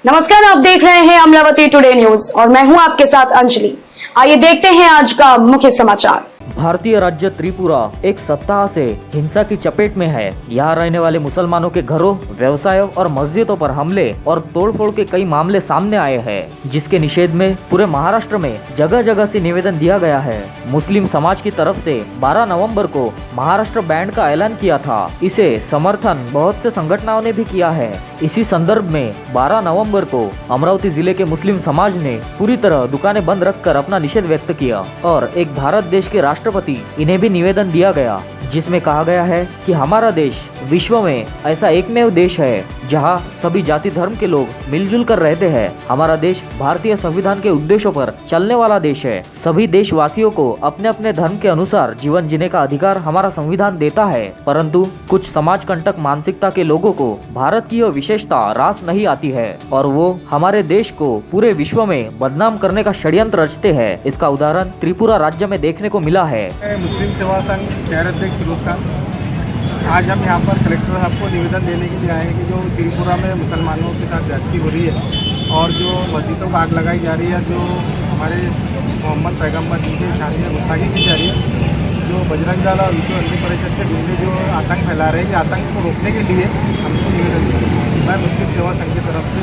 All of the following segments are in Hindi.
नमस्कार, आप देख रहे हैं अमरावती टुडे न्यूज और मैं हूं आपके साथ अंजलि। आइए देखते हैं आज का मुख्य समाचार। भारतीय राज्य त्रिपुरा एक सप्ताह से हिंसा की चपेट में है। यहाँ रहने वाले मुसलमानों के घरों, व्यवसायों और मस्जिदों पर हमले और तोड़फोड़ के कई मामले सामने आए हैं, जिसके निषेध में पूरे महाराष्ट्र में जगह जगह से निवेदन दिया गया है। मुस्लिम समाज की तरफ से 12 नवंबर को महाराष्ट्र बैंड का ऐलान किया था। इसे समर्थन बहुत से संगठनों ने भी किया है। इसी संदर्भ में 12 नवंबर को अमरावती जिले के मुस्लिम समाज ने पूरी तरह दुकानें बंद रखकर अपना निषेध व्यक्त किया और एक भारत देश के राष्ट्रपति इन्हें भी निवेदन दिया गया, जिसमें कहा गया है कि हमारा देश विश्व में ऐसा एकमेव देश है जहां सभी जाति धर्म के लोग मिलजुल कर रहते हैं। हमारा देश भारतीय संविधान के उद्देश्यों पर चलने वाला देश है। सभी देशवासियों को अपने अपने धर्म के अनुसार जीवन जीने का अधिकार हमारा संविधान देता है, परंतु कुछ समाज कंटक मानसिकता के लोगों को भारत की यह विशेषता रास नहीं आती है और वो हमारे देश को पूरे विश्व में बदनाम करने का षड्यंत्र रचते हैं। इसका उदाहरण त्रिपुरा राज्य में देखने को मिला है। मुस्लिम सेवा संघ शहर अध्यक्ष फिरोज खान, आज हम यहाँ पर कलेक्टर साहब को निवेदन देने के लिए आए हैं कि जो त्रिपुरा में मुसलमानों के साथ ज्यादती हो रही है और जो मस्जिदों को आग लगाई जा रही है, जो हमारे मोहम्मद पैगम्बर जी के शान में गुस्ताखी की जा रही है, जो बजरंग दल और विश्व हिंदू परिषद के गुंडे जो आतंक फैला रहे हैं, ये आतंक को रोकने के लिए हमको निवेदन दिया। मैं मुस्लिम सेवा संघ की तरफ से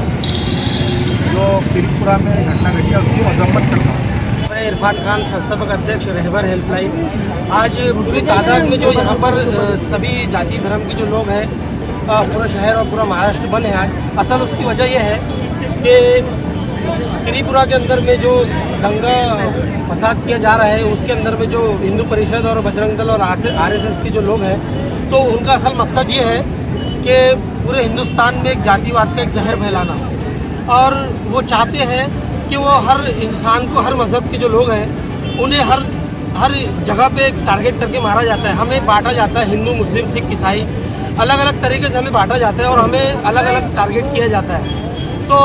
जो त्रिपुरा में घटना घटी है उसकी मजम्मत करता हूँ। मैं इरफान खान, संस्थापक अध्यक्ष रहबर हेल्पलाइन। आज पूरी तादाद में जो यहाँ पर सभी जाति धर्म के जो लोग हैं, पूरा शहर और पूरा महाराष्ट्र बंद है आज। असल उसकी वजह यह है कि त्रिपुरा के अंदर में जो दंगा फसाद किया जा रहा है, उसके अंदर में जो हिंदू परिषद और बजरंग दल और आरएसएस के जो लोग हैं, तो उनका असल मकसद ये है कि पूरे हिंदुस्तान में एक जातिवाद का एक जहर फैलाना, और वो चाहते हैं कि वो हर इंसान को, हर मज़हब के जो लोग हैं उन्हें हर जगह पे टारगेट करके मारा जाता है। हमें बांटा जाता है, हिंदू, मुस्लिम, सिख, ईसाई, अलग अलग तरीके से हमें बांटा जाता है और हमें अलग अलग टारगेट किया जाता है। तो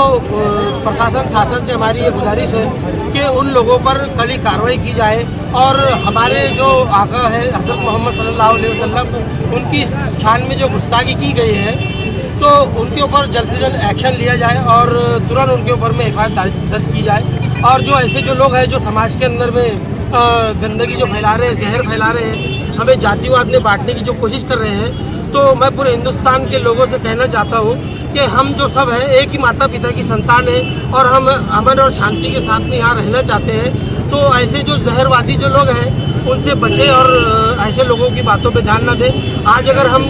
प्रशासन, शासन से हमारी ये गुजारिश है कि उन लोगों पर कड़ी कार्रवाई की जाए और हमारे जो आका है हज़रत मोहम्मद सल्लल्लाहु अलैहि वसल्लम, उनकी शान में जो गुस्ताखी की गई है, तो उनके ऊपर जल्द से जल्द एक्शन लिया जाए और तुरंत उनके ऊपर में एफआईआर दर्ज की जाए। और जो ऐसे जो लोग हैं जो समाज के अंदर में गंदगी जो फैला रहे हैं, जहर फैला रहे हैं, हमें जातिवाद में बांटने की जो कोशिश कर रहे हैं, तो मैं पूरे हिंदुस्तान के लोगों से कहना चाहता हूँ कि हम जो सब हैं एक ही माता पिता की संतान है और हम अमन और शांति के साथ में यहाँ रहना चाहते हैं। तो ऐसे जो जहरवादी जो लोग हैं उनसे बचें और ऐसे लोगों की बातों पे ध्यान न दें। आज अगर हम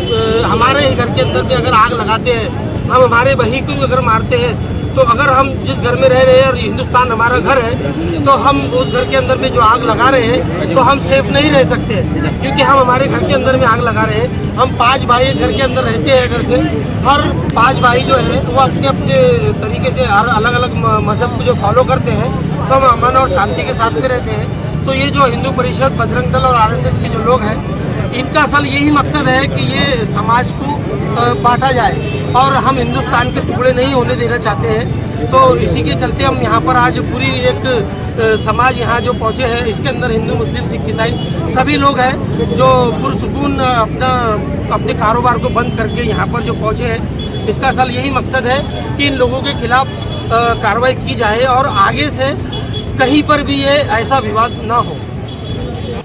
हमारे ही घर के अंदर से अगर आग लगाते हैं, हम हमारे भाई को अगर मारते हैं, तो अगर हम जिस घर में रह रहे हैं और हिंदुस्तान हमारा घर है, तो हम उस घर के अंदर में जो आग लगा रहे हैं तो हम सेफ नहीं रह सकते, क्योंकि हम हमारे घर के अंदर में आग लगा रहे हैं। हम 5 भाई घर के अंदर रहते हैं, घर से हर 5 भाई जो है वो अपने अपने तरीके से हर अलग अलग मजहब को जो फॉलो करते हैं, तो हम अमन और शांति के साथ में रहते हैं। तो ये जो हिंदू परिषद, बजरंग दल और आरएसएस के जो लोग हैं, इनका असल यही मकसद है कि ये समाज को बांटा जाए और हम हिंदुस्तान के टुकड़े नहीं होने देना चाहते हैं। तो इसी के चलते हम यहाँ पर आज पूरी एक समाज यहाँ जो पहुँचे हैं, इसके अंदर हिंदू, मुस्लिम, सिख, ईसाई सभी लोग हैं जो पुरसुकून अपने कारोबार को बंद करके यहाँ पर जो पहुँचे हैं। इसका असल यही मकसद है कि इन लोगों के खिलाफ कार्रवाई की जाए और आगे से कहीं पर भी ये ऐसा विवाद ना हो।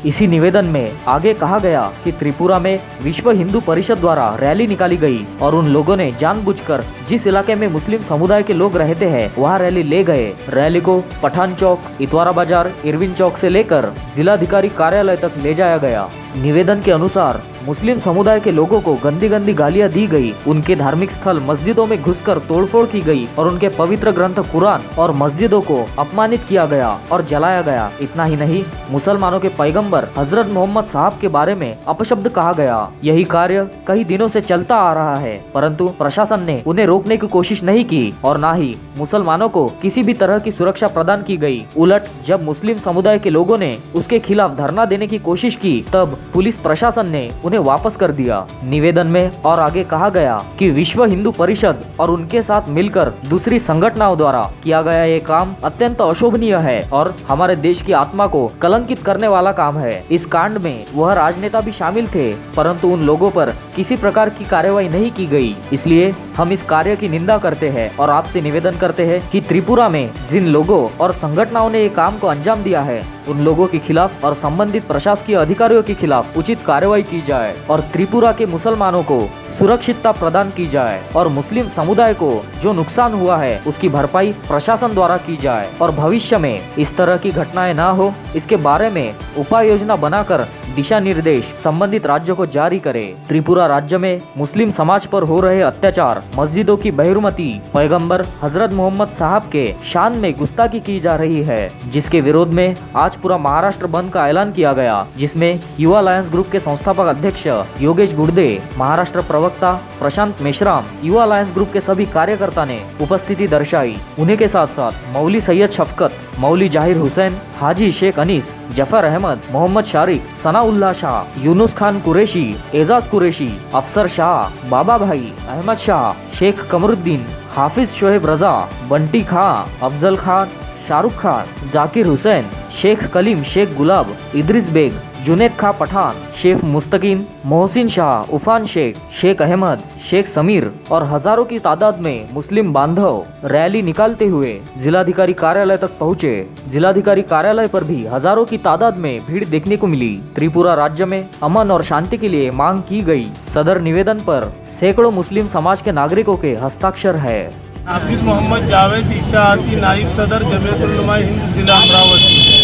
इसी निवेदन में आगे कहा गया कि त्रिपुरा में विश्व हिंदू परिषद द्वारा रैली निकाली गई और उन लोगों ने जानबूझकर जिस इलाके में मुस्लिम समुदाय के लोग रहते हैं वहाँ रैली ले गए। रैली को पठान चौक, इतवारा बाजार, इरविन चौक से लेकर जिलाधिकारी कार्यालय तक ले जाया गया। निवेदन के अनुसार मुस्लिम समुदाय के लोगों को गंदी गंदी गालियां दी गई, उनके धार्मिक स्थल मस्जिदों में घुसकर तोड़फोड़ की गई और उनके पवित्र ग्रंथ कुरान और मस्जिदों को अपमानित किया गया और जलाया गया। इतना ही नहीं, मुसलमानों के पैगंबर हजरत मोहम्मद साहब के बारे में अपशब्द कहा गया। यही कार्य कई दिनों से चलता आ रहा है, परंतु प्रशासन ने उन्हें रोकने की कोशिश नहीं की और न ही मुसलमानों को किसी भी तरह की सुरक्षा प्रदान की गई। उलट जब मुस्लिम समुदाय के लोगों ने उसके खिलाफ धरना देने की कोशिश की, तब पुलिस प्रशासन ने उन्हें वापस कर दिया। निवेदन में और आगे कहा गया कि विश्व हिंदू परिषद और उनके साथ मिलकर दूसरी संगठनों द्वारा किया गया ये काम अत्यंत अशोभनीय है और हमारे देश की आत्मा को कलंकित करने वाला काम है। इस कांड में वह राजनेता भी शामिल थे, परंतु उन लोगों पर किसी प्रकार की कार्रवाई नहीं की गई। इसलिए हम इस कार्य की निंदा करते हैं और आपसे निवेदन करते हैं कि त्रिपुरा में जिन लोगों और संगठनों ने ये काम को अंजाम दिया है उन लोगों के खिलाफ और संबंधित प्रशासकीय अधिकारियों के खिलाफ उचित कार्रवाई की जाए और त्रिपुरा के मुसलमानों को सुरक्षितता प्रदान की जाए और मुस्लिम समुदाय को जो नुकसान हुआ है उसकी भरपाई प्रशासन द्वारा की जाए और भविष्य में इस तरह की घटनाएं ना हो इसके बारे में उपाय योजना बनाकर दिशा निर्देश संबंधित राज्यों को जारी करे। त्रिपुरा राज्य में मुस्लिम समाज पर हो रहे अत्याचार, मस्जिदों की बहिर्मती, पैगंबर हजरत मोहम्मद साहब के शान में गुस्ताखी की जा रही है, जिसके विरोध में आज पूरा महाराष्ट्र बंद का ऐलान किया गया, जिसमें युवा अलायंस ग्रुप के संस्थापक अध्यक्ष योगेश गुर्दे, महाराष्ट्र प्रवक्ता प्रशांत मेश्राम, युवा अलायंस ग्रुप के सभी कार्यकर्ता ने उपस्थिति दर्शाई। उन्हीं के साथ साथ मौली सैयद शफकत, मौली जाहिर हुसैन, हाजी शेख अनीस, जफर अहमद, मोहम्मद शारिक, सनाउल्लाह शाह, यूनुस खान कुरैशी, एजाज कुरैशी, अफसर शाह, बाबा भाई, अहमद शाह, शेख कमरुद्दीन, हाफिज शोएब रजा, बंटी खां, अफजल खान, शाहरुख खान, जाकिर हुसैन, शेख कलीम, शेख गुलाब, इद्रिस बेग, जुनेद खां पठान, शेख मुस्तकीन, मोहसिन शाह, उफान शेख, शेख अहमद, शेख समीर और हजारों की तादाद में मुस्लिम बांधव रैली निकालते हुए जिलाधिकारी कार्यालय तक पहुंचे। जिलाधिकारी कार्यालय पर भी हजारों की तादाद में भीड़ देखने को मिली। त्रिपुरा राज्य में अमन और शांति के लिए मांग की गई। सदर निवेदन पर सैकड़ों मुस्लिम समाज के नागरिकों के हस्ताक्षर है। हाफिज मोहम्मद जावेद इशाअती, नाइब सदर जमीयतुल उलमा हिंद जिला अमरावती।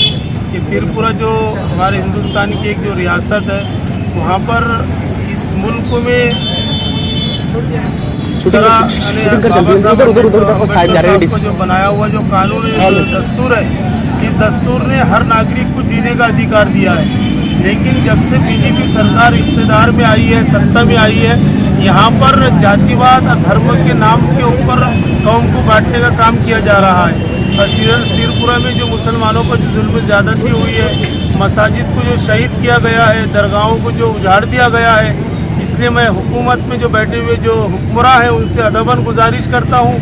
कि त्रिपुरा जो हमारे हिंदुस्तान की एक जो रियासत है वहाँ पर इस मुल्क में जो बनाया हुआ जो कानून दस्तूर है, इस दस्तूर ने हर नागरिक को जीने का अधिकार दिया है। लेकिन जब से बीजेपी सरकार इक़्तिदार में आई है, सत्ता में आई है, यहाँ पर जातिवाद और धर्म के नाम के ऊपर कौम को बांटने का काम किया जा रहा है। और त्रिपुरा में जो मुसलमानों पर जो जुल्म ज़्यादती हुई है, मसाजिद को जो शहीद किया गया है, दरगाहों को जो उजाड़ दिया गया है, इसलिए मैं हुकूमत में जो बैठे हुए जो हुक्मरां हैं उनसे अदबन गुजारिश करता हूँ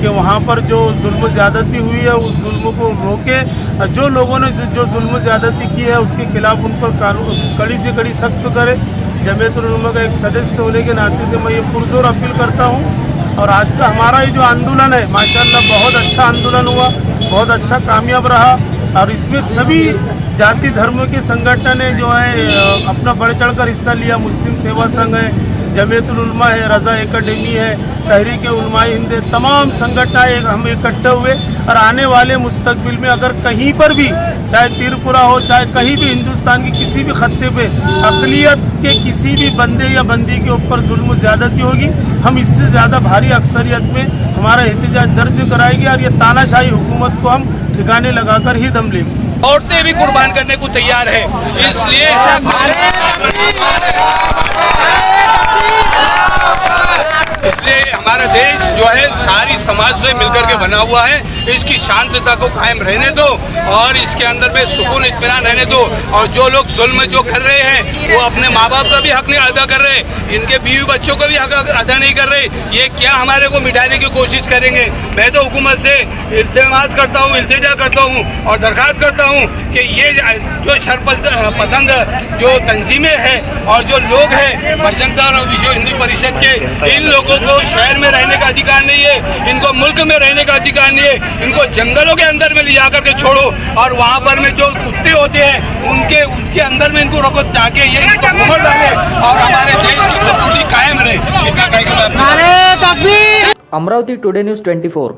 कि वहाँ पर जो जुल्म ज़्यादती हुई है उस जुल्म को रोके और जो लोगों ने जो जुल्म ज़्यादती की है उसके खिलाफ उन पर कानून कड़ी से कड़ी सख्त करे। जमीयतुल उलमा का एक सदस्य होने के नाते से मैं ये पुरजोर अपील करता हूँ। और आज का हमारा ये जो आंदोलन है माशाल्लाह बहुत अच्छा आंदोलन हुआ, बहुत अच्छा कामयाब रहा और इसमें सभी जाति धर्म के संगठन है जो है अपना बढ़ चढ़कर हिस्सा लिया। मुस्लिम सेवा संघ है, जमीयतुल उलमा है, रज़ा एकेडमी है, तहरीक उलमा हिंद है, तमाम संगठन हम इकट्ठे हुए और आने वाले मुस्तकबिल में अगर कहीं पर भी चाहे त्रिपुरा हो चाहे कहीं भी हिंदुस्तान के किसी भी खत्ते पे अक़लियत के किसी भी बंदे या बंदी के ऊपर जुल्म ज़्यादती होगी, हम इससे ज़्यादा भारी अक्सरियत में हमारा एहतजाज दर्ज कराएंगे और ये तानाशाही हुकूमत को हम ठिकाने लगाकर ही दम लेंगे। औरतें भी कुर्बान करने को तैयार है, इसलिए हमारा देश जो है सारी समाज से मिलकर के बना हुआ है। इसकी शांतता को कायम रहने दो और इसके अंदर में सुकून इत्मीनान रहने दो। और जो लोग जुल्म जो कर रहे हैं वो अपने माँ बाप का भी हक नहीं अदा कर रहे, इनके बीवी बच्चों का भी हक अदा नहीं कर रहे। ये क्या हमारे को मिटाने की कोशिश करेंगे? मैं तो हुकूमत से इल्तिमास करता हूँ, इल्तिजा करता हूँ और दरख्वास्त करता हूँ कि ये जो शरपसंद जो तंजीमें हैं और जो लोग हैं बजरंग दल और विश्व हिंदू परिषद के, इन लोगों को शहर में रहने का अधिकार नहीं है, इनको मुल्क में रहने का अधिकार नहीं है। इनको जंगलों के अंदर में ले जाकर के छोड़ो और वहाँ पर में जो कुत्ते होते हैं उनके अंदर में इनको रोको ताकि ये इनको घूमर डाले और हमारे देश की खूबसूरती कायम रहे। Amravati today news 24।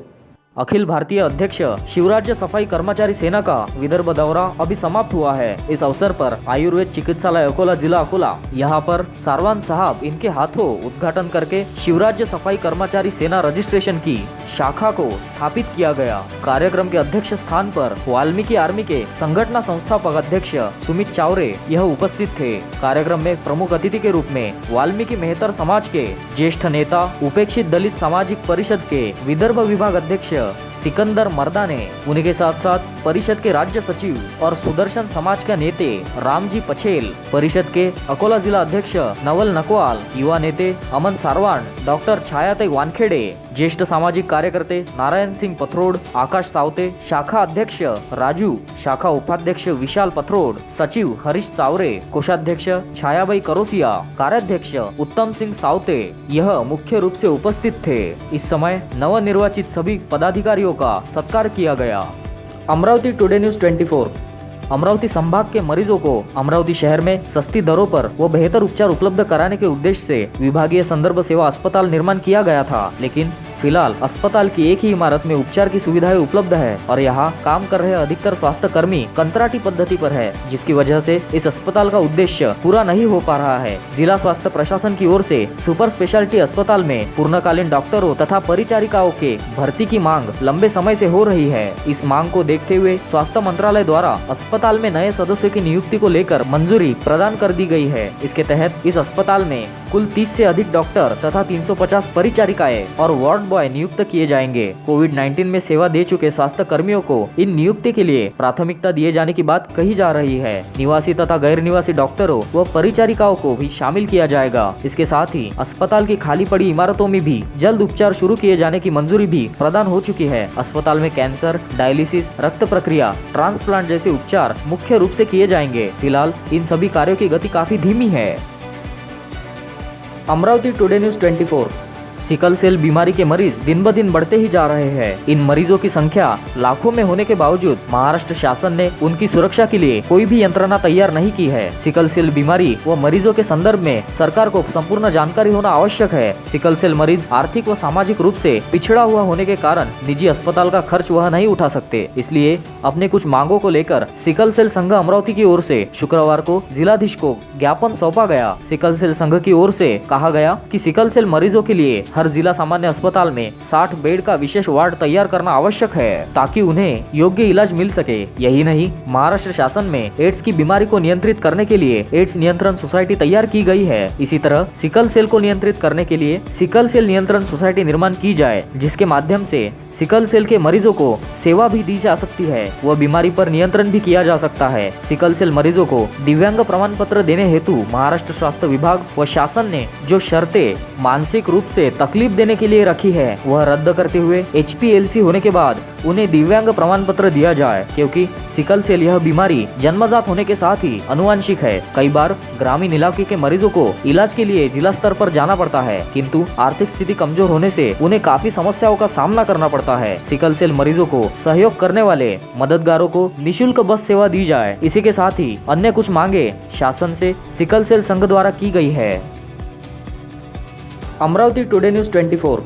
अखिल भारतीय अध्यक्ष शिवराज्य सफाई कर्मचारी सेना का विदर्भ दौरा अभी समाप्त हुआ है। इस अवसर पर आयुर्वेद चिकित्सालय अकोला जिला अकोला, यहाँ पर सारवान साहब इनके हाथों उद्घाटन करके शिवराज्य सफाई कर्मचारी सेना रजिस्ट्रेशन की शाखा को स्थापित किया गया। कार्यक्रम के अध्यक्ष स्थान पर वाल्मीकि आर्मी के संगठन संस्थापक अध्यक्ष सुमित चावरे यह उपस्थित थे। कार्यक्रम में प्रमुख अतिथि के रूप में वाल्मीकि मेहतर समाज के ज्येष्ठ नेता, उपेक्षित दलित सामाजिक परिषद के विदर्भ विभाग अध्यक्ष सिकंदर मर्दाने, उन्हीं के साथ साथ परिषद के राज्य सचिव और सुदर्शन समाज के नेते रामजी पछेल, परिषद के अकोला जिला अध्यक्ष नवल नकवाल, युवा नेते अमन सारवान, डॉक्टर छायाताई वानखेड़े, ज्येष्ठ सामाजिक कार्यकर्ते नारायण सिंह पथरोड, आकाश सावते, शाखा अध्यक्ष राजू, शाखा उपाध्यक्ष विशाल पथरोड, सचिव हरीश चावरे, कोषाध्यक्ष छायाबाई करोसिया, कार्याध्यक्ष उत्तम सिंह सावते यह मुख्य रूप से उपस्थित थे। इस समय नवनिर्वाचित सभी पदाधिकारियों का सत्कार किया गया। Amravati today news 24। अमरावती संभाग के मरीजों को अमरावती शहर में सस्ती दरों पर वो बेहतर उपचार उपलब्ध कराने के उद्देश्य से विभागीय संदर्भ सेवा अस्पताल निर्माण किया गया था, लेकिन फिलहाल अस्पताल की एक ही इमारत में उपचार की सुविधाएं उपलब्ध है और यहाँ काम कर रहे अधिकतर स्वास्थ्य कर्मी कंत्राटी पद्धति पर है, जिसकी वजह से इस अस्पताल का उद्देश्य पूरा नहीं हो पा रहा है। जिला स्वास्थ्य प्रशासन की ओर से सुपर स्पेशलिटी अस्पताल में पूर्णकालीन डॉक्टरों तथा परिचारिकाओं के भर्ती की मांग लंबे समय से हो रही है। इस मांग को देखते हुए स्वास्थ्य मंत्रालय द्वारा अस्पताल में नए सदस्यों की नियुक्ति को लेकर मंजूरी प्रदान कर दी गई है। इसके तहत इस अस्पताल में कुल 30 से अधिक डॉक्टर तथा 350 परिचारिकाएं और वार्ड बॉय नियुक्त किए जाएंगे। कोविड-19 में सेवा दे चुके स्वास्थ्य कर्मियों को इन नियुक्ति के लिए प्राथमिकता दिए जाने की बात कही जा रही है। निवासी तथा गैर निवासी डॉक्टरों व परिचारिकाओं को भी शामिल किया जाएगा। इसके साथ ही अस्पताल की खाली पड़ी इमारतों में भी जल्द उपचार शुरू किए जाने की मंजूरी भी प्रदान हो चुकी है। अस्पताल में कैंसर, डायलिसिस, रक्त प्रक्रिया, ट्रांसप्लांट जैसे उपचार मुख्य रूप से किए जाएंगे। फिलहाल इन सभी कार्यों की गति काफी धीमी है। Amravati today news 24। Sickle cell बीमारी के मरीज दिन ब दिन बढ़ते ही जा रहे हैं। इन मरीजों की संख्या लाखों में होने के बावजूद महाराष्ट्र शासन ने उनकी सुरक्षा के लिए कोई भी यंत्रणा तैयार नहीं की है। सिकल सेल बीमारी व मरीजों के संदर्भ में सरकार को संपूर्ण जानकारी होना आवश्यक है। सिकल सेल मरीज आर्थिक व सामाजिक रूप से पिछड़ा हुआ होने के कारण निजी अस्पताल का खर्च वह नहीं उठा सकते। इसलिए अपने कुछ मांगों को लेकर सिकल सेल संघ अमरावती की ओर से शुक्रवार को जिलाधीश को ज्ञापन सौंपा गया। सिकल सेल संघ की ओर से कहा गया कि सिकल सेल मरीजों के लिए हर जिला सामान्य अस्पताल में 60 बेड का विशेष वार्ड तैयार करना आवश्यक है, ताकि उन्हें योग्य इलाज मिल सके। यही नहीं, महाराष्ट्र शासन में एड्स की बीमारी को नियंत्रित करने के लिए एड्स नियंत्रण सोसाइटी तैयार की गई है। इसी तरह सिकल सेल को नियंत्रित करने के लिए सिकल सेल नियंत्रण सोसाइटी निर्माण की जाए, जिसके माध्यम से सिकल सेल के मरीजों को सेवा भी दी जा सकती है, वह बीमारी पर नियंत्रण भी किया जा सकता है। सिकल सेल मरीजों को दिव्यांग प्रमाण पत्र देने हेतु महाराष्ट्र स्वास्थ्य विभाग व शासन ने जो शर्तें मानसिक रूप से तकलीफ देने के लिए रखी है, वह रद्द करते हुए HPLC होने के बाद उन्हें दिव्यांग प्रमाण पत्र दिया जाए, क्योंकि सिकल सेल यह बीमारी जन्मजात होने के साथ ही अनुवांशिक है। कई बार ग्रामीण इलाके के मरीजों को इलाज के लिए जिला स्तर पर जाना पड़ता है, किंतु आर्थिक स्थिति कमजोर होने से उन्हें काफी समस्याओं का सामना करना पड़ता है। सिकल सेल मरीजों को सहयोग करने वाले मददगारों को निशुल्क बस सेवा दी जाए। इसी के साथ ही अन्य कुछ मांगे शासन से सिकल सेल संघ द्वारा की गई है। Amravati today news 24।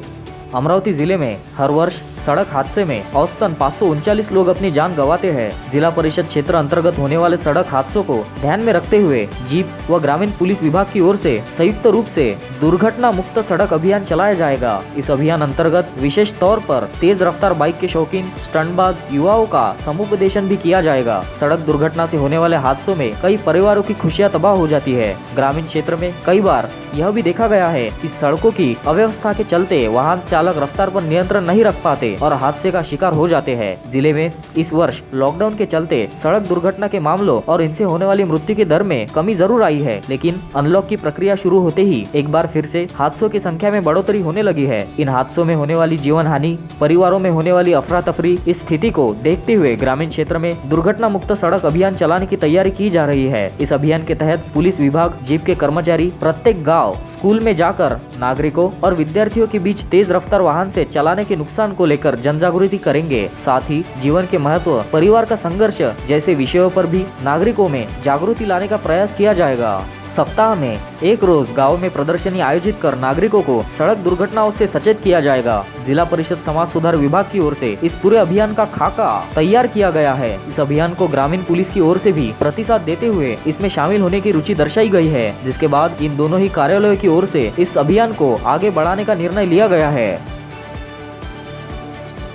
अमरावती जिले में हर वर्ष सड़क हादसे में औसतन 539 लोग अपनी जान गंवाते हैं। जिला परिषद क्षेत्र अंतर्गत होने वाले सड़क हादसों को ध्यान में रखते हुए जीप व ग्रामीण पुलिस विभाग की ओर से संयुक्त रूप से दुर्घटना मुक्त सड़क अभियान चलाया जाएगा। इस अभियान अंतर्गत विशेष तौर पर तेज रफ्तार बाइक के शौकीन स्टंटबाज युवाओं का समुपदेशन भी किया जाएगा। सड़क दुर्घटना से होने वाले हादसों में कई परिवारों की खुशियां तबाह हो जाती है। ग्रामीण क्षेत्र में कई बार यह भी देखा गया है कि सड़कों की अव्यवस्था के चलते वाहन चालक रफ्तार पर नियंत्रण नहीं रख पाते और हादसे का शिकार हो जाते हैं। जिले में इस वर्ष लॉकडाउन के चलते सड़क दुर्घटना के मामलों और इनसे होने वाली मृत्यु की दर में कमी जरूर आई है, लेकिन अनलॉक की प्रक्रिया शुरू होते ही एक बार फिर से हादसों की संख्या में बढ़ोतरी होने लगी है। इन हादसों में होने वाली जीवन हानि, परिवारों में होने वाली अफरा तफरी, इस स्थिति को देखते हुए ग्रामीण क्षेत्र में दुर्घटना मुक्त सड़क अभियान चलाने की तैयारी की जा रही है। इस अभियान के तहत पुलिस विभाग, जीप के कर्मचारी प्रत्येक गाँव, स्कूल में जाकर नागरिकों और विद्यार्थियों के बीच तेज रफ्तार वाहन से चलाने के नुकसान को लेकर जनजागृति करेंगे। साथ ही जीवन के महत्व, परिवार का संघर्ष जैसे विषयों पर भी नागरिकों में जागृति लाने का प्रयास किया जाएगा। सप्ताह में एक रोज गांव में प्रदर्शनी आयोजित कर नागरिकों को सड़क दुर्घटनाओं से सचेत किया जाएगा। जिला परिषद समाज सुधार विभाग की ओर से इस पूरे अभियान का खाका तैयार किया गया है। इस अभियान को ग्रामीण पुलिस की ओर से भी प्रतिसाद देते हुए इसमें शामिल होने की रुचि दर्शाई गई है, जिसके बाद इन दोनों ही कार्यालयों की ओर से इस अभियान को आगे बढ़ाने का निर्णय लिया गया है।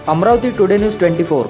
Amravati today news 24।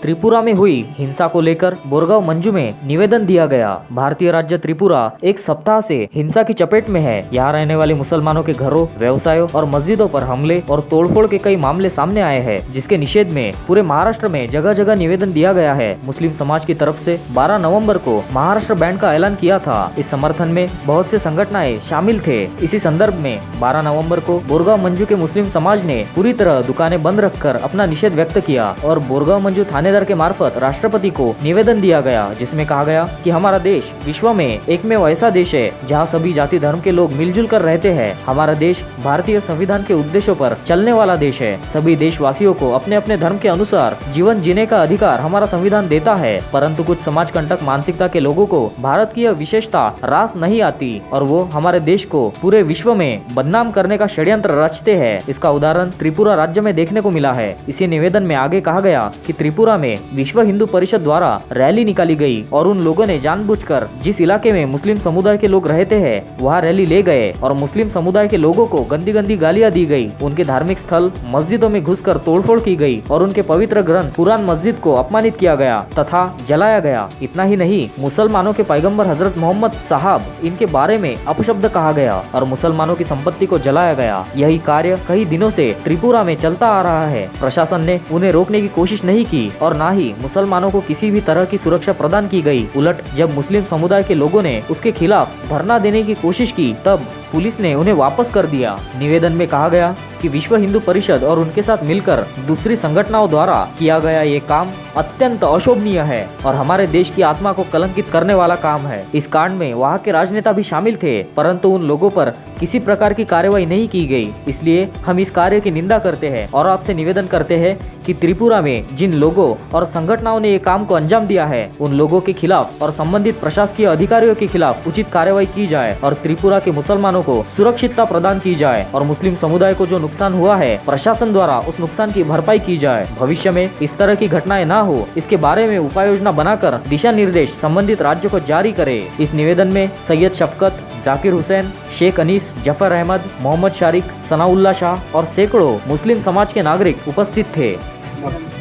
त्रिपुरा में हुई हिंसा को लेकर बोरगांव मंजू में निवेदन दिया गया। भारतीय राज्य त्रिपुरा एक सप्ताह से हिंसा की चपेट में है। यहाँ रहने वाले मुसलमानों के घरों, व्यवसायों और मस्जिदों पर हमले और तोड़फोड़ के कई मामले सामने आए हैं, जिसके निषेध में पूरे महाराष्ट्र में जगह जगह निवेदन दिया गया है। मुस्लिम समाज की तरफ से 12 नवंबर को महाराष्ट्र बैंड का ऐलान किया था। इस समर्थन में बहुत से संगठनाएं शामिल थे। इसी संदर्भ में 12 नवंबर को बोरगांव मंजू के मुस्लिम समाज ने पूरी तरह दुकानें बंद रखकर अपना निषेध व्यक्त किया और बोरगांव मंजू थानेदार के मार्फत राष्ट्रपति को निवेदन दिया गया, जिसमें कहा गया कि हमारा देश विश्व में एकमेव ऐसा देश है जहां सभी जाति धर्म के लोग मिलजुल कर रहते हैं। हमारा देश भारतीय संविधान के उद्देश्यों पर चलने वाला देश है। सभी देशवासियों को अपने अपने धर्म के अनुसार जीवन जीने का अधिकार हमारा संविधान देता है, परंतु कुछ समाज कंटक मानसिकता के लोगों को भारत की यह विशेषता रास नहीं आती और वो हमारे देश को पूरे विश्व में बदनाम करने का षड्यंत्र रचते हैं। इसका उदाहरण त्रिपुरा राज्य में देखने को मिला है। इसी निवेदन में आगे कहा गया कि त्रिपुरा में विश्व हिंदू परिषद द्वारा रैली निकाली गई और उन लोगों ने जानबूझकर जिस इलाके में मुस्लिम समुदाय के लोग रहते हैं वहाँ रैली ले गए और मुस्लिम समुदाय के लोगों को गंदी गंदी गालियाँ दी गई। उनके धार्मिक स्थल मस्जिदों में घुसकर तोड़फोड़ की गई और उनके पवित्र ग्रंथ कुरान मस्जिद को अपमानित किया गया तथा जलाया गया। इतना ही नहीं, मुसलमानों के पैगंबर हजरत मोहम्मद साहब इनके बारे में अपशब्द कहा गया और मुसलमानों की संपत्ति को जलाया गया। यही कार्य कई दिनों से त्रिपुरा में चलता आ रहा है। प्रशासन ने उन्हें रोकने की कोशिश नहीं की और न ही मुसलमानों को किसी भी तरह की सुरक्षा प्रदान की गई। उलट जब मुस्लिम समुदाय के लोगों ने उसके खिलाफ धरना देने की कोशिश की तब पुलिस ने उन्हें वापस कर दिया। निवेदन में कहा गया कि विश्व हिंदू परिषद और उनके साथ मिलकर दूसरी संगठनों द्वारा किया गया ये काम अत्यंत अशोभनीय है और हमारे देश की आत्मा को कलंकित करने वाला काम है। इस कांड में वहाँ के राजनेता भी शामिल थे, परंतु उन लोगों पर किसी प्रकार की कार्रवाई नहीं की गई। इसलिए हम इस कार्य की निंदा करते हैं और आपसे निवेदन करते हैं कि त्रिपुरा में जिन लोगों और संगठनों ने ये काम को अंजाम दिया है उन लोगों के खिलाफ और संबंधित प्रशासकीय अधिकारियों के खिलाफ उचित कार्रवाई की जाए और त्रिपुरा के मुसलमानों को सुरक्षितता प्रदान की जाए और मुस्लिम समुदाय को जो नुकसान हुआ है प्रशासन द्वारा उस नुकसान की भरपाई की जाए। भविष्य में इस तरह की घटनाएं न हो इसके बारे में उपाय योजना बनाकर दिशा निर्देश संबंधित राज्य को जारी करे। इस निवेदन में सैयद शफकत, जाकिर हुसैन, शेख अनीस, जफर अहमद, मोहम्मद शारिक, सनाउल्ला शाह और सैकड़ों मुस्लिम समाज के नागरिक उपस्थित थे।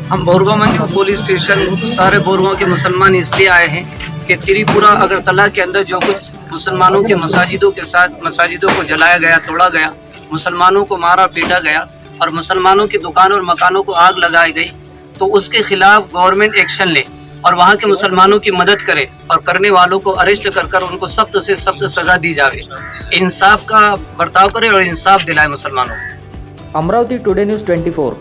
हम बोरगांव मंजू पुलिस स्टेशन सारे बोरगांव के मुसलमान इसलिए आए हैं कि त्रिपुरा अगरतला के अंदर जो कुछ मुसलमानों के मसाजिदों को जलाया गया, तोड़ा गया, मुसलमानों को मारा पीटा गया और मुसलमानों की दुकानों और मकानों को आग लगाई गई, तो उसके खिलाफ गवर्नमेंट एक्शन ले और वहाँ के मुसलमानों की मदद करे और करने वालों को अरेस्ट कर उनको सख्त से सख्त सजा दी जाए। इंसाफ का बर्ताव करे और इंसाफ दिलाए मुसलमानों को। Amravati today news 24।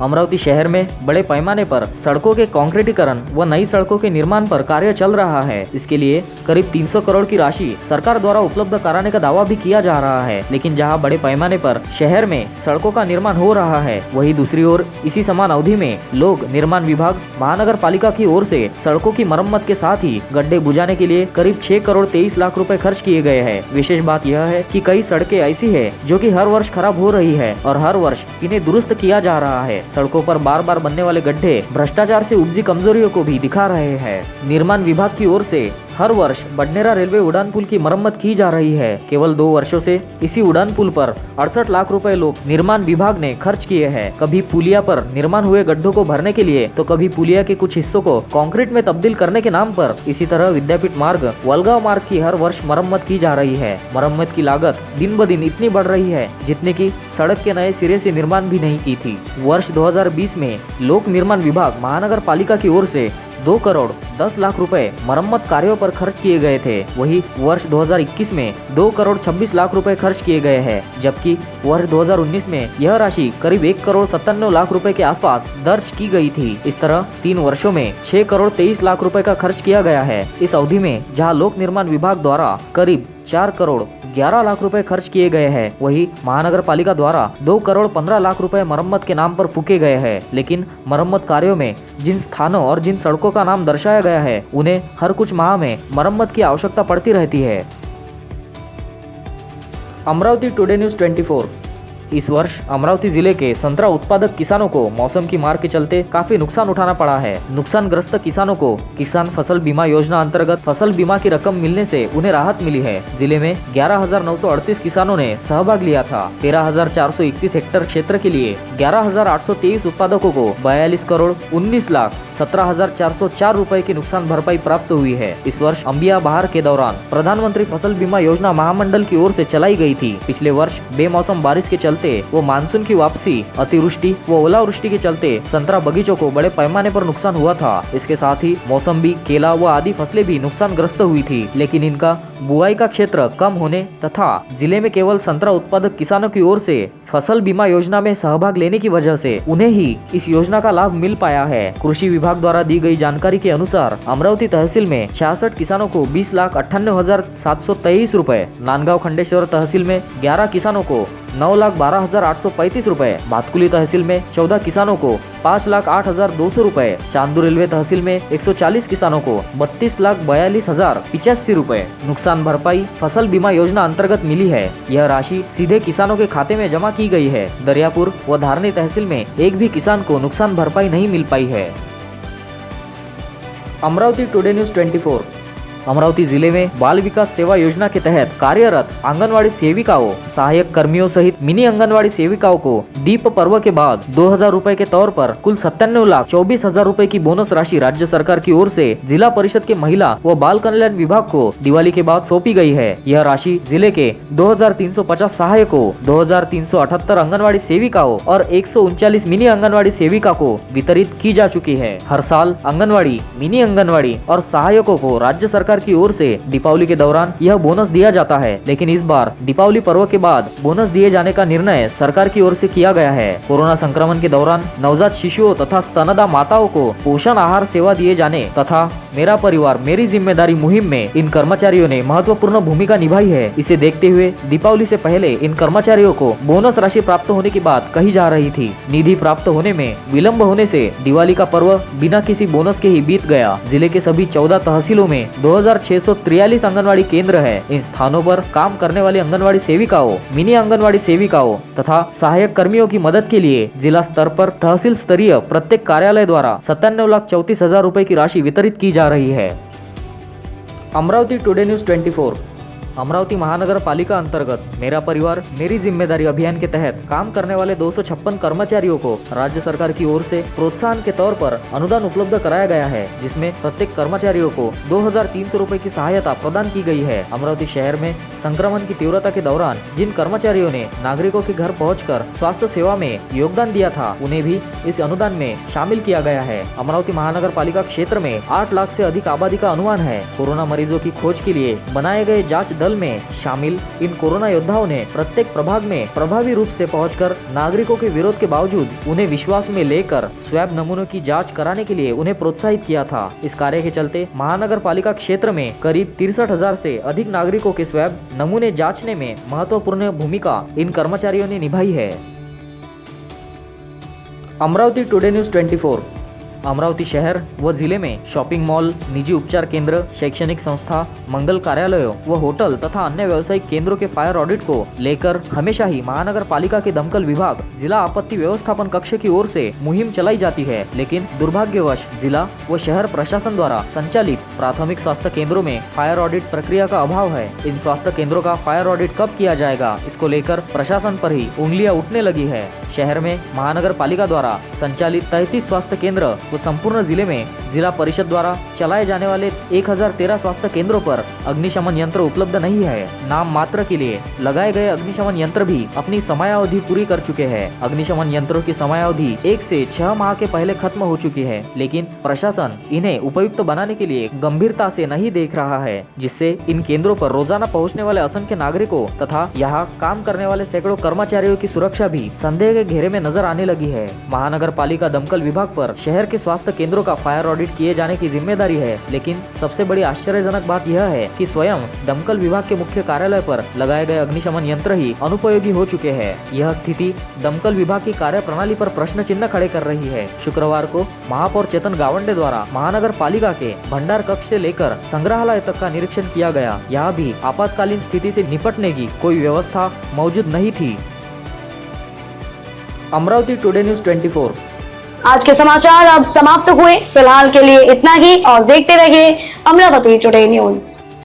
अमरावती शहर में बड़े पैमाने पर सड़कों के कंक्रीटीकरण व नई सड़कों के निर्माण पर कार्य चल रहा है। इसके लिए करीब 300 करोड़ की राशि सरकार द्वारा उपलब्ध कराने का दावा भी किया जा रहा है, लेकिन जहां बड़े पैमाने पर शहर में सड़कों का निर्माण हो रहा है वहीं दूसरी ओर इसी समान अवधि में लोग निर्माण विभाग महानगर पालिका की ओर से सड़कों की मरम्मत के साथ ही गड्ढे बुझाने के लिए करीब 6 करोड़ 23 लाख रुपए खर्च किए गए हैं। विशेष बात यह है कि कई सड़कें ऐसी है जो कि हर वर्ष खराब हो रही है और हर वर्ष इन्हें दुरुस्त किया जा रहा है। सड़कों पर बार बार बनने वाले गड्ढे भ्रष्टाचार से उपजी कमजोरियों को भी दिखा रहे हैं। निर्माण विभाग की ओर से हर वर्ष बडनेरा रेलवे उड़ान पुल की मरम्मत की जा रही है। केवल 2 वर्षों से इसी उड़ान पुल पर 68 लाख रुपए लोग निर्माण विभाग ने खर्च किए हैं। कभी पुलिया पर निर्माण हुए गड्ढों को भरने के लिए तो कभी पुलिया के कुछ हिस्सों को कंक्रीट में तब्दील करने के नाम पर। इसी तरह विद्यापीठ मार्ग, वलगांव मार्ग की हर वर्ष मरम्मत की जा रही है। मरम्मत की लागत दिन ब दिन इतनी बढ़ रही है जितने की सड़क के नए सिरे से निर्माण भी नहीं की थी। वर्ष 2020 में लोक निर्माण विभाग महानगर पालिका की ओर से 2 करोड़ 10 लाख रुपए मरम्मत कार्यों पर खर्च किए गए थे। वही वर्ष 2021 में 2 करोड़ 26 लाख रुपए खर्च किए गए हैं, जबकि वर्ष 2019 में यह राशि करीब 1 करोड़ 97 लाख रुपए के आसपास दर्ज की गई थी। इस तरह 3 वर्षों में 6 करोड़ 23 लाख रुपए का खर्च किया गया है। इस अवधि में जहां लोक निर्माण विभाग द्वारा करीब 4 करोड़ 11 लाख रुपए खर्च किए गए हैं, वही महानगर पालिका द्वारा 2 करोड़ 15 लाख रुपए मरम्मत के नाम पर फूके गए हैं। लेकिन मरम्मत कार्यों में जिन स्थानों और जिन सड़कों का नाम दर्शाया गया है उन्हें हर कुछ माह में मरम्मत की आवश्यकता पड़ती रहती है। Amravati today news 24। इस वर्ष अमरावती जिले के संतरा उत्पादक किसानों को मौसम की मार के चलते काफी नुकसान उठाना पड़ा है। नुकसानग्रस्त किसानों को किसान फसल बीमा योजना अंतर्गत फसल बीमा की रकम मिलने से उन्हें राहत मिली है। जिले में 11,938 किसानों ने सहभाग लिया था। 13,421 हेक्टेयर क्षेत्र के लिए 11,823 उत्पादकों को 42 करोड़ 19,17,404 रुपए की नुकसान भरपाई प्राप्त हुई है। इस वर्ष अंबिया बहार के दौरान प्रधानमंत्री फसल बीमा योजना महामंडल की ओर से चलाई गई थी। पिछले वर्ष बेमौसम बारिश के चलते व मानसून की वापसी, अतिवृष्टि व ओलावृष्टि के चलते संतरा बगीचों को बड़े पैमाने पर नुकसान हुआ था। इसके साथ ही मौसम्बी, केला व आदि फसलें भी नुकसानग्रस्त हुई थी, लेकिन इनका बुआई का क्षेत्र कम होने तथा जिले में केवल संतरा उत्पादक किसानों की ओर से फसल बीमा योजना में सहभाग लेने की वजह से उन्हें ही इस योजना का लाभ मिल पाया है। कृषि विभाग द्वारा दी गई जानकारी के अनुसार अमरावती तहसील में 66 किसानों को 20,98,723 रुपए, नांदगांव खंडेश्वर तहसील में 11 किसानों को 9,12,835 रुपए, भातकुली तहसील में 14 किसानों को 5,08,200 रुपए, चांदू रेलवे तहसील में 140 किसानों को 32,42,085 रुपए नुकसान भरपाई फसल बीमा योजना अंतर्गत मिली है। यह राशि सीधे किसानों के खाते में जमा की गई है। दरियापुर व धारनी तहसील में एक भी किसान को नुकसान भरपाई नहीं मिल पाई है। Amravati today news 24। अमरावती जिले में बाल विकास सेवा योजना के तहत कार्यरत आंगनवाड़ी सेविकाओं, सहायक कर्मियों सहित मिनी आंगनवाड़ी सेविकाओं को दीप पर्व के बाद 2,000 रुपए के तौर पर कुल 97,24,000 रुपए की बोनस राशि राज्य सरकार की ओर से जिला परिषद के महिला व बाल कल्याण विभाग को दिवाली के बाद सौंपी गई है। यह राशि जिले के 2,350 सहायकों, 2,378 आंगनवाड़ी सेविकाओं और 139 मिनी आंगनवाड़ी सेविका को वितरित की जा चुकी है। हर साल आंगनवाड़ी, मिनी आंगनवाड़ी और सहायकों को राज्य सरकार की ओर से दीपावली के दौरान यह बोनस दिया जाता है, लेकिन इस बार दीपावली पर्व के बाद बोनस दिए जाने का निर्णय सरकार की ओर से किया गया है। कोरोना संक्रमण के दौरान नवजात शिशुओं तथा स्तनदा माताओं को पोषण आहार सेवा दिए जाने तथा मेरा परिवार मेरी जिम्मेदारी मुहिम में इन कर्मचारियों ने महत्वपूर्ण भूमिका निभाई है। इसे देखते हुए दीपावली से पहले इन कर्मचारियों को बोनस राशि प्राप्त होने की बात कही जा रही थी। निधि प्राप्त होने में विलम्ब होने से दिवाली का पर्व बिना किसी बोनस के ही बीत गया। जिले के सभी 14 तहसीलों में 2,643 आंगनवाड़ी केंद्र है। इन स्थानों पर काम करने वाली आंगनवाड़ी सेविकाओं, मिनी आंगनवाड़ी सेविकाओं तथा सहायक कर्मियों की मदद के लिए जिला स्तर पर तहसील स्तरीय प्रत्येक कार्यालय द्वारा 97,34,000 रुपए की राशि वितरित की जा रही है। Amravati today news 24। अमरावती महानगर पालिका अंतर्गत मेरा परिवार मेरी जिम्मेदारी अभियान के तहत काम करने वाले 256 कर्मचारियों को राज्य सरकार की ओर से प्रोत्साहन के तौर पर अनुदान उपलब्ध कराया गया है, जिसमें प्रत्येक कर्मचारियों को 2,300 रुपए की सहायता प्रदान की गई है। अमरावती शहर में संक्रमण की तीव्रता के दौरान जिन कर्मचारियों ने नागरिकों के घर पहुंचकर स्वास्थ्य सेवा में योगदान दिया था, उन्हें भी इस अनुदान में शामिल किया गया है। अमरावती महानगर पालिका क्षेत्र में 8 लाख से अधिक आबादी का अनुमान है। कोरोना मरीजों की खोज के लिए बनाए गए जांच दल में शामिल इन कोरोना योद्धाओं ने प्रत्येक प्रभाग में प्रभावी रूप से पहुंचकर नागरिकों के विरोध के बावजूद उन्हें विश्वास में लेकर स्वैब नमूनों की जांच कराने के लिए उन्हें प्रोत्साहित किया था। इस कार्य के चलते महानगर पालिका क्षेत्र में करीब 63,000 से अधिक नागरिकों के स्वैब नमूने जांचने में महत्वपूर्ण भूमिका इन कर्मचारियों ने निभाई है। Amravati today news 24। अमरावती शहर व जिले में शॉपिंग मॉल, निजी उपचार केंद्र, शैक्षणिक संस्था, मंगल कार्यालयों व होटल तथा अन्य व्यावसायिक केंद्रों के फायर ऑडिट को लेकर हमेशा ही महानगर पालिका के दमकल विभाग जिला आपत्ति व्यवस्थापन कक्ष की ओर से मुहिम चलाई जाती है, लेकिन दुर्भाग्यवश जिला व शहर प्रशासन द्वारा संचालित प्राथमिक स्वास्थ्य केंद्रों में फायर ऑडिट प्रक्रिया का अभाव है। इन स्वास्थ्य केंद्रों का फायर ऑडिट कब किया जाएगा, इसको लेकर प्रशासन पर ही उंगलियां उठने लगी है। शहर में महानगर पालिका द्वारा संचालित 33 स्वास्थ्य केंद्र व संपूर्ण जिले में जिला परिषद द्वारा चलाए जाने वाले 1013 स्वास्थ्य केंद्रों पर अग्निशमन यंत्र उपलब्ध नहीं है। नाम मात्र के लिए लगाए गए अग्निशमन यंत्र भी अपनी समयावधि पूरी कर चुके हैं। अग्निशमन यंत्रों की समयावधि 1 से 6 माह के पहले खत्म हो चुकी है, लेकिन प्रशासन इन्हें उपयुक्त बनाने के लिए गंभीरता से नहीं देख रहा है, जिससे इन केंद्रों पर रोजाना पहुँचने वाले असंख्य नागरिकों तथा यहाँ काम करने वाले सैकड़ों कर्मचारियों की सुरक्षा भी संदेह के घेरे में नजर आने लगी है। महानगर पालिका दमकल विभाग पर शहर के स्वास्थ्य केंद्रों का फायर ऑडिट किए जाने की जिम्मेदारी है, लेकिन सबसे बड़ी आश्चर्यजनक बात यह है कि स्वयं दमकल विभाग के मुख्य कार्यालय पर लगाए गए अग्निशमन यंत्र ही अनुपयोगी हो चुके हैं। यह स्थिति दमकल विभाग की कार्य प्रणाली पर प्रश्न चिन्ह खड़े कर रही है। शुक्रवार को महापौर चेतन गावंडे द्वारा महानगर पालिका के भंडार कक्ष से लेकर संग्रहालय तक का निरीक्षण किया गया। यहाँ भी आपातकालीन स्थिति से निपटने की कोई व्यवस्था मौजूद नहीं थी। Amravati today news 24। आज के समाचार अब समाप्त हुए। फिलहाल के लिए इतना ही और देखते रहिए अमरावती टुडे न्यूज।